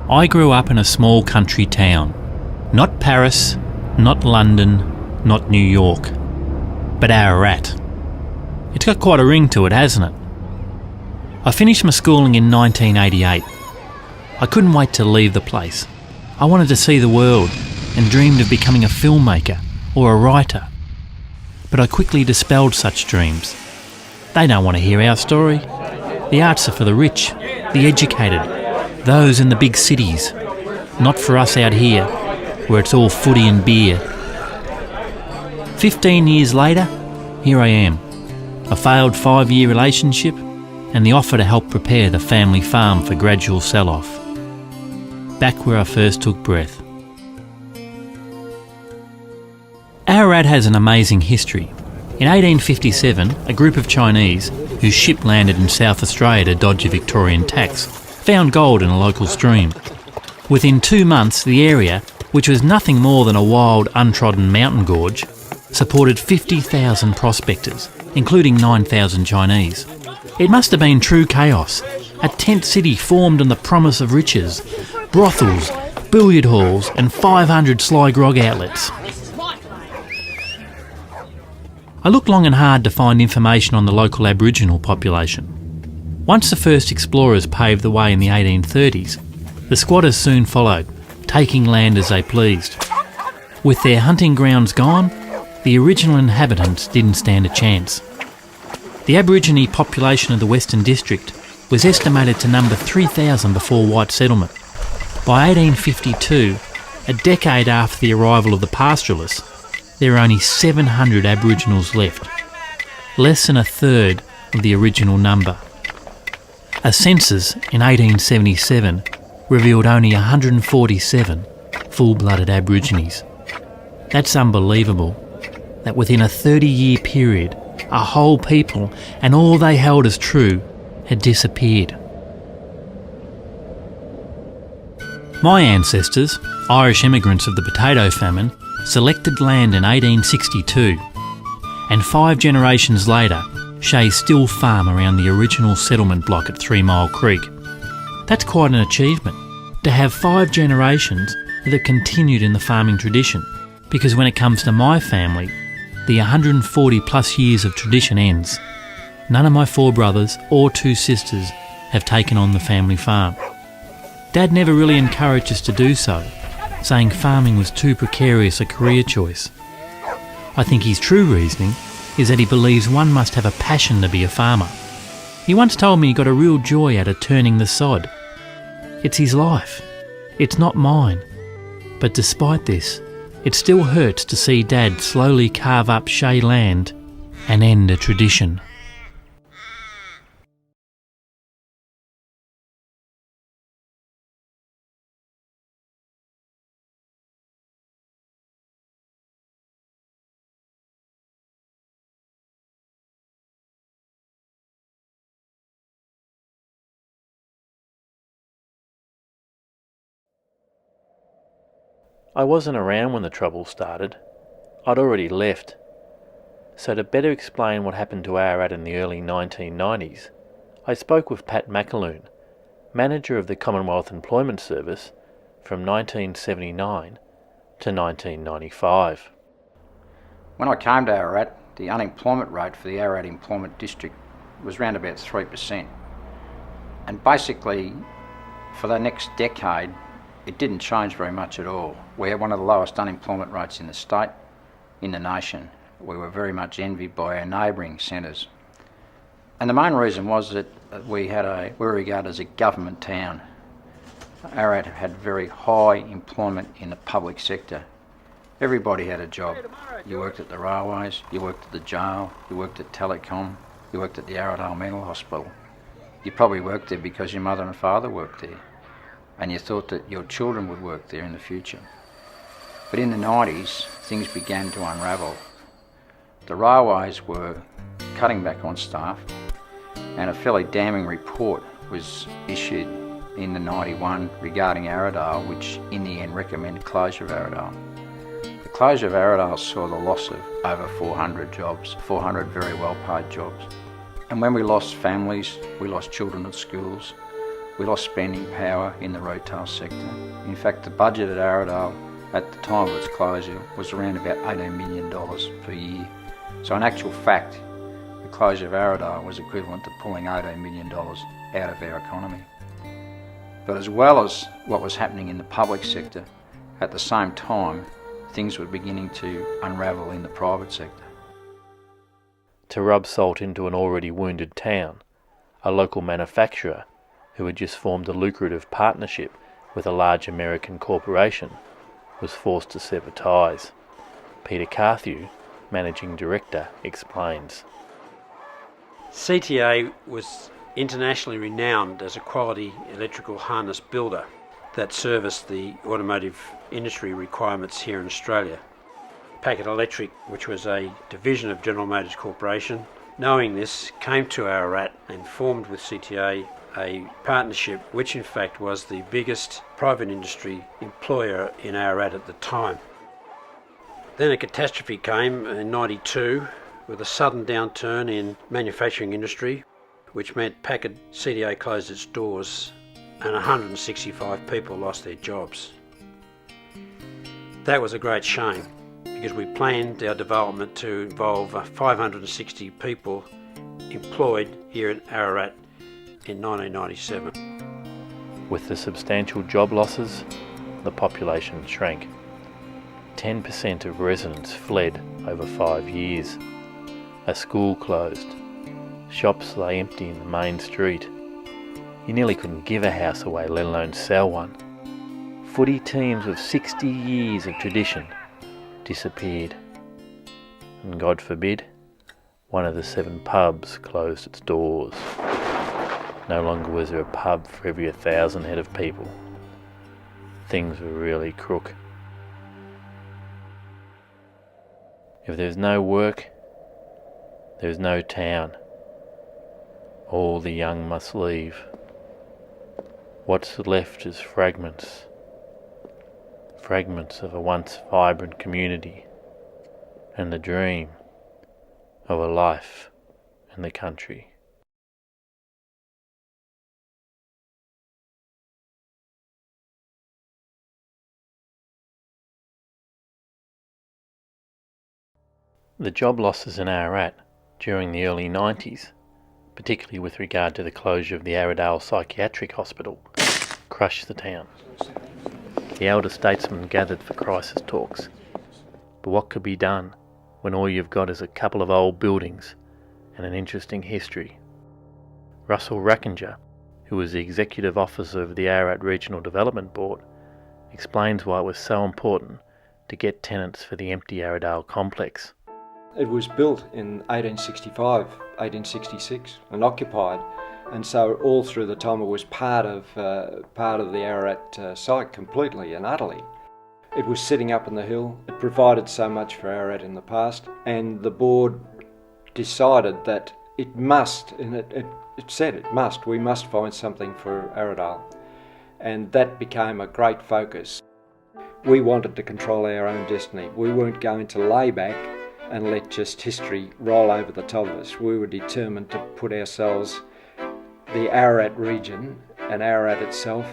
I grew up in a small country town. Not Paris, not London, not New York, but Ararat. It's got quite a ring to it, hasn't it? I finished my schooling in 1988. I couldn't wait to leave the place. I wanted to see the world and dreamed of becoming a filmmaker or a writer. But I quickly dispelled such dreams. They don't want to hear our story. The arts are for the rich, the educated, those in the big cities. Not for us out here, where it's all footy and beer. 15 years later, here I am. A failed 5-year relationship and the offer to help prepare the family farm for gradual sell-off. Back where I first took breath. Ararat has an amazing history. In 1857, a group of Chinese, whose ship landed in South Australia to dodge a Victorian tax, found gold in a local stream. Within 2 months, the area, which was nothing more than a wild, untrodden mountain gorge, supported 50,000 prospectors, including 9,000 Chinese. It must have been true chaos. A tent city formed on the promise of riches, brothels, billiard halls and 500 sly grog outlets. I looked long and hard to find information on the local Aboriginal population. Once the first explorers paved the way in the 1830s, the squatters soon followed, taking land as they pleased. With their hunting grounds gone, the original inhabitants didn't stand a chance. The Aborigine population of the Western District was estimated to number 3,000 before white settlement. By 1852, a decade after the arrival of the pastoralists, there were only 700 Aboriginals left, less than a third of the original number. A census in 1877 revealed only 147 full-blooded Aborigines. That's unbelievable, that within a 30-year period, a whole people and all they held as true had disappeared. My ancestors, Irish immigrants of the potato famine, selected land in 1862, and 5 generations later, Shays still farm around the original settlement block at 3 Mile Creek. That's quite an achievement, to have 5 generations that have continued in the farming tradition, because when it comes to my family, the 140 plus years of tradition ends. None of my 4 brothers or 2 sisters have taken on the family farm. Dad never really encouraged us to do so, saying farming was too precarious a career choice. I think his true reasoning is that he believes one must have a passion to be a farmer. He once told me he got a real joy out of turning the sod. It's his life. It's not mine. But despite this, it still hurts to see Dad slowly carve up Shay land and end a tradition. I wasn't around when the trouble started. I'd already left. So to better explain what happened to Ararat in the early 1990s, I spoke with Pat McAloon, manager of the Commonwealth Employment Service from 1979 to 1995. When I came to Ararat, the unemployment rate for the Ararat Employment District was around about 3%. And basically, for the next decade, it didn't change very much at all. We had one of the lowest unemployment rates in the state, in the nation. We were very much envied by our neighbouring centres. And the main reason was that we were regarded as a government town. Ararat had very high employment in the public sector. Everybody had a job. You worked at the railways, you worked at the jail, you worked at telecom, you worked at the Aradale Mental Hospital. You probably worked there because your mother and father worked there, and you thought that your children would work there in the future. But in the 90s, things began to unravel. The railways were cutting back on staff, and a fairly damning report was issued in the 91 regarding Aradale, which in the end recommended closure of Aradale. The closure of Aradale saw the loss of over 400 jobs, 400 very well paid jobs. And when we lost families, we lost children at schools, We lost spending power in the retail sector. In fact, the budget at Aradale at the time of its closure was around about $18 million per year. So in actual fact, the closure of Aradale was equivalent to pulling $18 million out of our economy. But as well as what was happening in the public sector, at the same time, things were beginning to unravel in the private sector. To rub salt into an already wounded town, a local manufacturer who had just formed a lucrative partnership with a large American corporation was forced to sever ties. Peter Carthew, Managing Director, explains. CTA was internationally renowned as a quality electrical harness builder that serviced the automotive industry requirements here in Australia. Packet Electric, which was a division of General Motors Corporation, knowing this, came to Ararat and formed with CTA a partnership which in fact was the biggest private industry employer in Ararat at the time. Then a catastrophe came in '92 with a sudden downturn in manufacturing industry, which meant Packard CTA closed its doors and 165 people lost their jobs. That was a great shame because we planned our development to involve 560 people employed here in Ararat in 1997. With the substantial job losses, the population shrank. 10% of residents fled over 5 years. A school closed. Shops lay empty in the main street. You nearly couldn't give a house away, let alone sell one. Footy teams with 60 years of tradition disappeared. And God forbid, one of the 7 pubs closed its doors. No longer was there a pub for every 1,000 head of people. Things were really crook. If there's no work, there's no town. All the young must leave. What's left is fragments. Fragments of a once vibrant community and the dream of a life in the country. The job losses in Ararat during the early 90s, particularly with regard to the closure of the Aradale Psychiatric Hospital, crushed the town. The elder statesmen gathered for crisis talks. But what could be done when all you've got is a couple of old buildings and an interesting history? Russell Rackinger, who was the executive officer of the Ararat Regional Development Board, explains why it was so important to get tenants for the empty Aradale complex. It was built in 1865, 1866 and occupied, and so all through the time it was part of the Ararat site completely and utterly. It was sitting up on the hill. It provided so much for Ararat in the past, and the board decided that it must, and it said it must, we must find something for Aradale, and that became a great focus. We wanted to control our own destiny. We weren't going to lay back and let just history roll over the top of us. We were determined to put ourselves, the Ararat region and Ararat itself,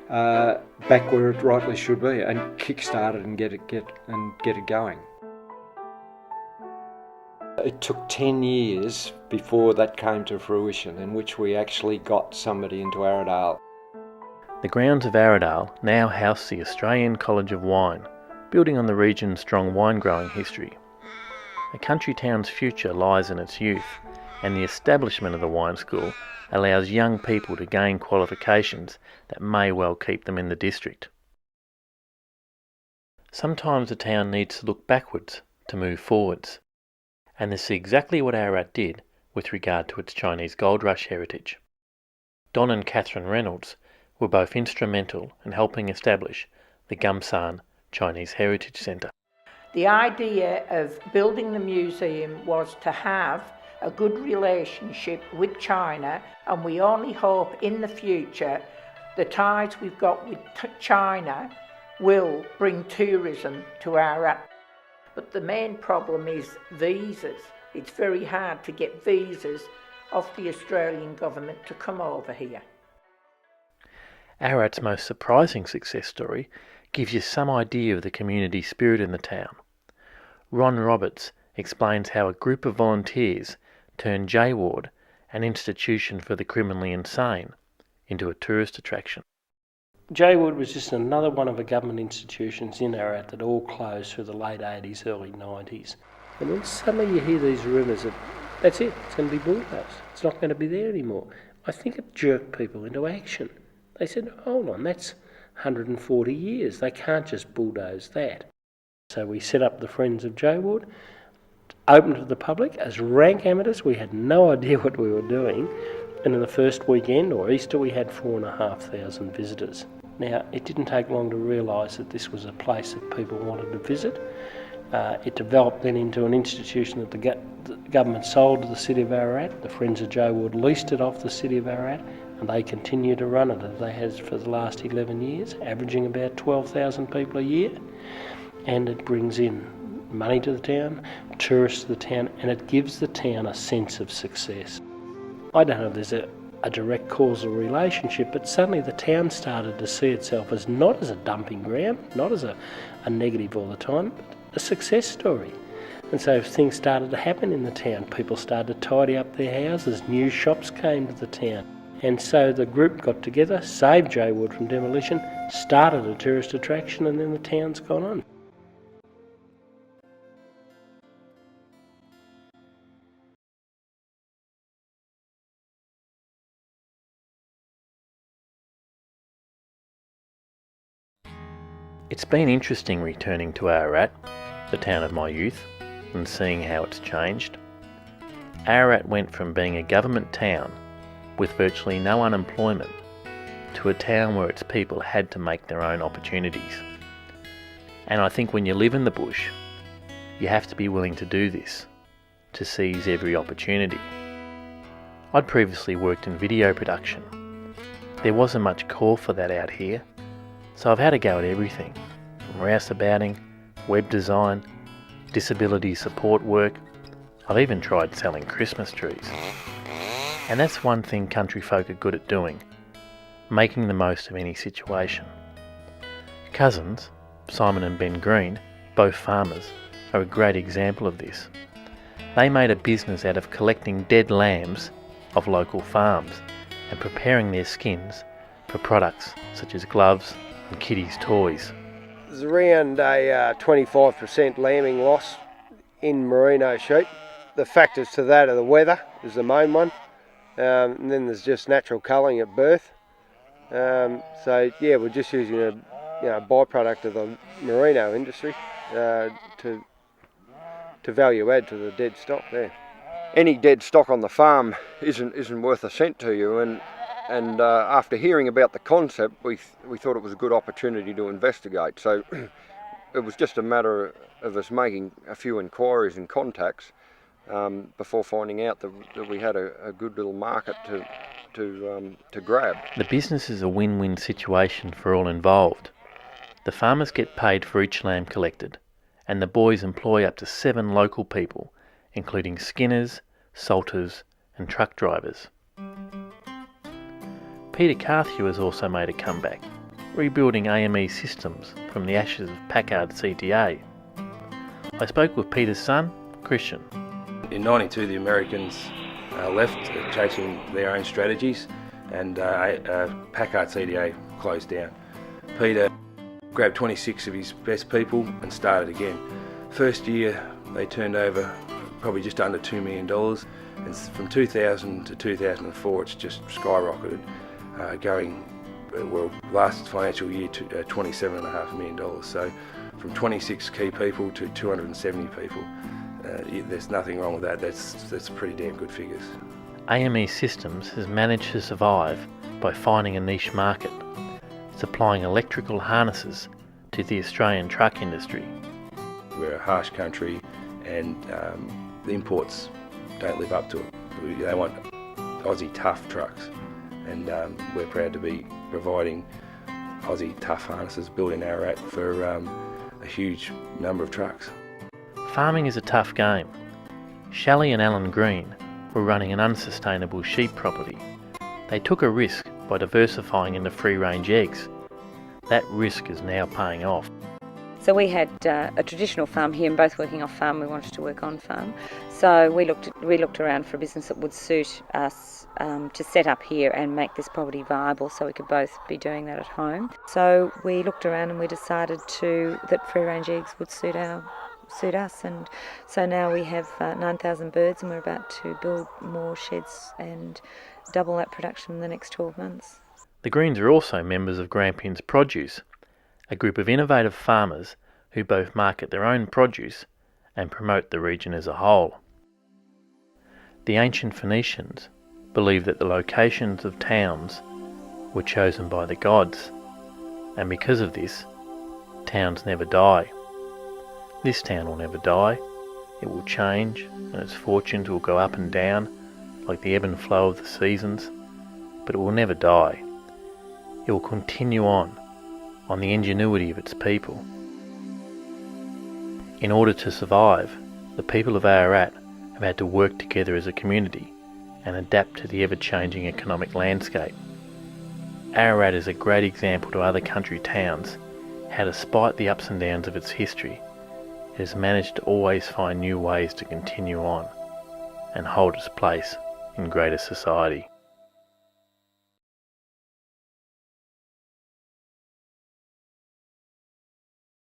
back where it rightly should be, and kick-start it and get it going. It took 10 years before that came to fruition, in which we actually got somebody into Aradale. The grounds of Aradale now house the Australian College of Wine, building on the region's strong wine-growing history. A country town's future lies in its youth, and the establishment of the wine school allows young people to gain qualifications that may well keep them in the district. Sometimes a town needs to look backwards to move forwards, and this is exactly what Ararat did with regard to its Chinese Gold Rush heritage. Don and Catherine Reynolds were both instrumental in helping establish the Gamsan Chinese Heritage Centre. The idea of building the museum was to have a good relationship with China, and we only hope in the future the ties we've got with China will bring tourism to Ararat. But the main problem is visas. It's very hard to get visas off the Australian government to come over here. Ararat's most surprising success story gives you some idea of the community spirit in the town. Ron Roberts explains how a group of volunteers turned J Ward, an institution for the criminally insane, into a tourist attraction. J Ward was just another one of the government institutions in Ararat that all closed through the late 80s, early 90s. And then suddenly you hear these rumours that that's it, it's going to be bulldozed, it's not going to be there anymore. I think it jerked people into action. They said, hold on, that's 140 years, they can't just bulldoze that. So we set up the Friends of J Ward, open to the public as rank amateurs. We had no idea what we were doing, and in the first weekend or Easter we had 4,500 visitors. Now, it didn't take long to realise that this was a place that people wanted to visit. It developed then into an institution that the government sold to the City of Ararat. The Friends of J Ward leased it off the City of Ararat, and they continue to run it as they have for the last 11 years, averaging about 12,000 people a year. And it brings in money to the town, tourists to the town, and it gives the town a sense of success. I don't know if there's a direct causal relationship, but suddenly the town started to see itself as not as a dumping ground, not as a negative all the time, but a success story. And so things started to happen in the town. People started to tidy up their houses, new shops came to the town. And so the group got together, saved J Ward from demolition, started a tourist attraction, and then the town's gone on. It's been interesting returning to Ararat, the town of my youth, and seeing how it's changed. Ararat went from being a government town with virtually no unemployment to a town where its people had to make their own opportunities. And I think when you live in the bush, you have to be willing to do this, to seize every opportunity. I'd previously worked in video production. There wasn't much call for that out here, so I've had a go at everything, from rouseabouting, web design, disability support work. I've even tried selling Christmas trees. And that's one thing country folk are good at doing, making the most of any situation. Cousins, Simon and Ben Green, both farmers, are a great example of this. They made a business out of collecting dead lambs of local farms and preparing their skins for products such as gloves and kiddies' toys. There's around a 25% lambing loss in merino sheep. The factors to that are the weather is the main one, and then there's just natural culling at birth. So yeah, we're just using a byproduct of the merino industry to value add to the dead stock there. Any dead stock on the farm isn't worth a cent to you, and after hearing about the concept, we thought it was a good opportunity to investigate. So it was just a matter of us making a few inquiries and contacts before finding out that we had a good little market to grab. The business is a win-win situation for all involved. The farmers get paid for each lamb collected, and the boys employ up to 7 local people, including skinners, salters and truck drivers. Peter Carthew has also made a comeback, rebuilding AME systems from the ashes of Packard CTA. I spoke with Peter's son, Christian. In '92 the Americans left chasing their own strategies, and Packard CTA closed down. Peter grabbed 26 of his best people and started again. First year they turned over probably just under $2 million, and from 2000 to 2004 it's just skyrocketed, going, well, last financial year to $27.5 million. So from 26 key people to 270 people. There's nothing wrong with that. That's pretty damn good figures. AME Systems has managed to survive by finding a niche market, supplying electrical harnesses to the Australian truck industry. We're a harsh country, and the imports don't live up to it. They want Aussie tough trucks, and we're proud to be providing Aussie tough harnesses built in Ararat for a huge number of trucks. Farming is a tough game. Shelley and Alan Green were running an unsustainable sheep property. They took a risk by diversifying into free-range eggs. That risk is now paying off. So we had a traditional farm here and both working off farm. We wanted to work on farm. So we looked around for a business that would suit us to set up here and make this property viable so we could both be doing that at home. So we looked around and we decided that free-range eggs would suit us, and so now we have 9,000 birds and we're about to build more sheds and double that production in the next 12 months. The Greens are also members of Grampians Produce, a group of innovative farmers who both market their own produce and promote the region as a whole. The ancient Phoenicians believed that the locations of towns were chosen by the gods, and because of this, towns never die. This town will never die. It will change, and its fortunes will go up and down like the ebb and flow of the seasons, but it will never die. It will continue on the ingenuity of its people. In order to survive, the people of Ararat have had to work together as a community and adapt to the ever-changing economic landscape. Ararat is a great example to other country towns how, despite the ups and downs of its history, it has managed to always find new ways to continue on and hold its place in greater society.